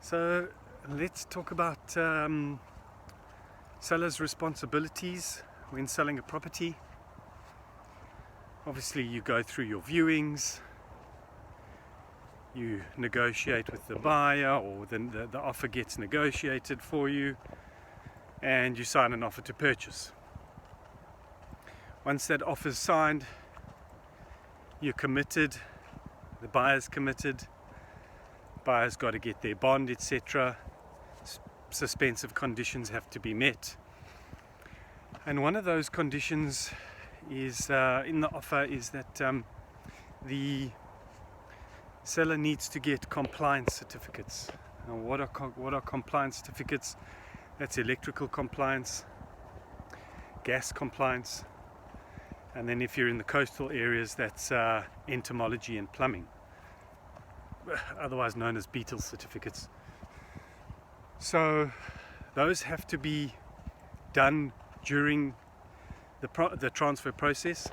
So let's talk about sellers' responsibilities when selling a property. Obviously you go through your viewings, you negotiate with the buyer, or then the offer gets negotiated for you, and you sign an offer to purchase. Once that offer is signed, you're committed, the buyer's committed, buyer's got to get their bond, etc. Suspensive conditions have to be met. And one of those conditions is in the offer is that the seller needs to get compliance certificates. Now, what are compliance certificates? That's electrical compliance, gas compliance, and then if you're in the coastal areas, that's entomology and plumbing, otherwise known as Beatles certificates. So those have to be done during the transfer process,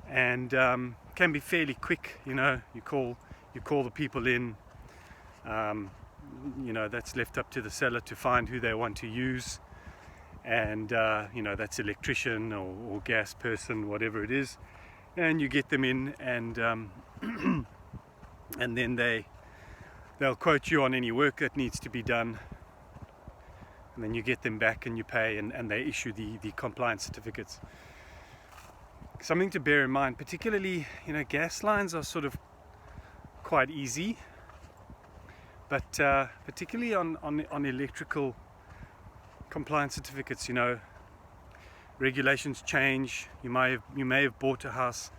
and can be fairly quick. You know, you call the people in. You know, that's left up to the seller to find who they want to use, and you know, that's electrician or gas person, whatever it is, and you get them in, and and then they'll quote you on any work that needs to be done, and then you get them back and you pay, and they issue the compliance certificates. Something to bear in mind, particularly, you know, gas lines are sort of quite easy, but particularly on electrical compliance certificates, you know, regulations change. You may have bought a house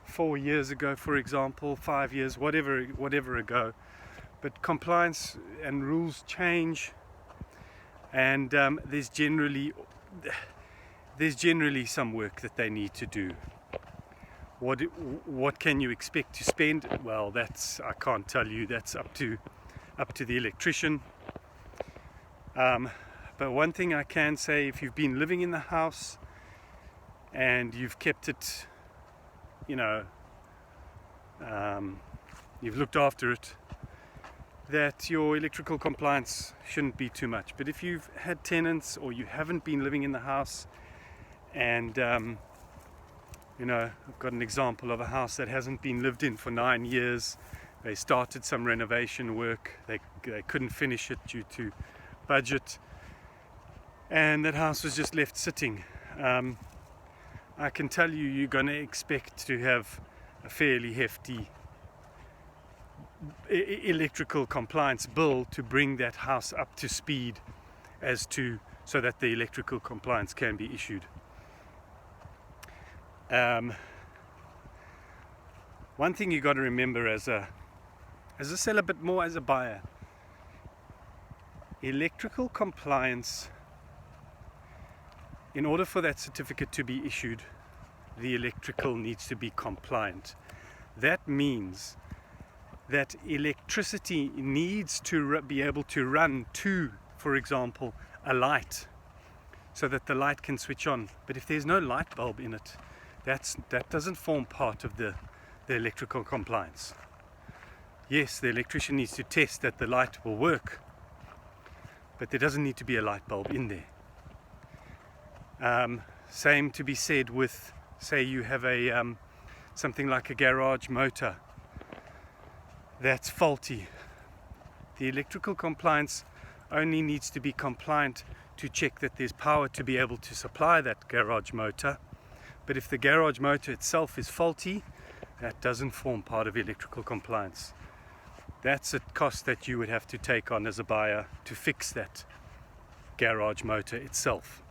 4 years ago, for example, 5 years, whatever ago, but compliance and rules change, and there's generally some work that they need to do. What can you expect to spend? Well, I can't tell you. That's up to the electrician. But one thing I can say, if you've been living in the house and you've kept it, you know, you've looked after it, that your electrical compliance shouldn't be too much. But if you've had tenants or you haven't been living in the house, and you know, I've got an example of a house that hasn't been lived in for 9 years. They started some renovation work, they couldn't finish it due to budget, and that house was just left sitting. I can tell you, you're going to expect to have a fairly hefty electrical compliance bill to bring that house up to speed so that the electrical compliance can be issued. One thing you got to remember as a seller, but more as a buyer, electrical compliance, in order for that certificate to be issued, the electrical needs to be compliant. That means that electricity needs to be able to run to, for example, a light, so that the light can switch on. But if there's no light bulb in it, that doesn't form part of the electrical compliance. Yes, the electrician needs to test that the light will work, but there doesn't need to be a light bulb in there. Same to be said with, say you have something like a garage motor that's faulty. The electrical compliance only needs to be compliant to check that there's power to be able to supply that garage motor. But if the garage motor itself is faulty, that doesn't form part of electrical compliance. That's a cost that you would have to take on as a buyer to fix that garage motor itself.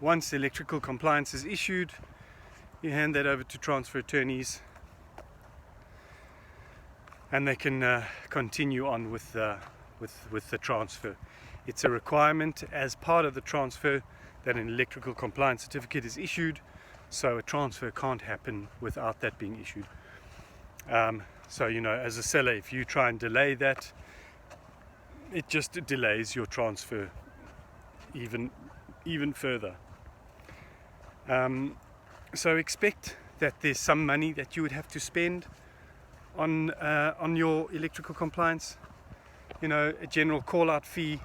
Once electrical compliance is issued, you hand that over to transfer attorneys, and they can continue on with the transfer. It's a requirement as part of the transfer that an electrical compliance certificate is issued, so a transfer can't happen without that being issued. So, you know, as a seller, if you try and delay that, it just delays your transfer even further. So expect that there's some money that you would have to spend on your electrical compliance. You know, a general call-out fee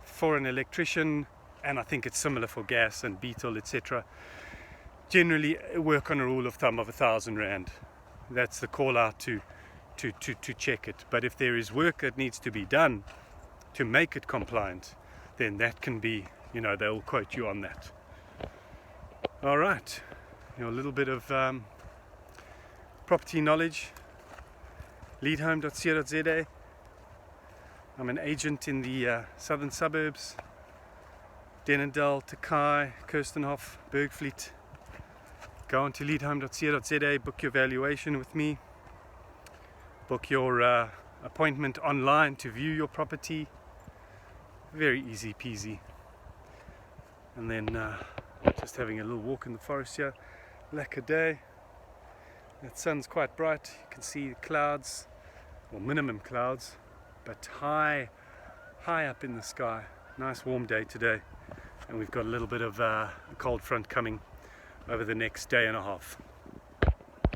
for an electrician, and I think it's similar for gas and Beetle, etc. Generally work on a rule of thumb of R1,000. That's the call-out to check it. But if there is work that needs to be done to make it compliant, then that can be, you know, they'll quote you on that. All right, you know, a little bit of property knowledge. Leadhome.co.za. I'm an agent in the southern suburbs, Denendal, Takai, Kirstenhof, Bergfleet. Go on to leadhome.co.za, book your valuation with me, book your appointment online to view your property. Very easy peasy. And then just having a little walk in the forest here. Lacquer day. That sun's quite bright. You can see the clouds, or minimum clouds, but high up in the sky. Nice warm day today, and we've got a little bit of a cold front coming over the next day and a half.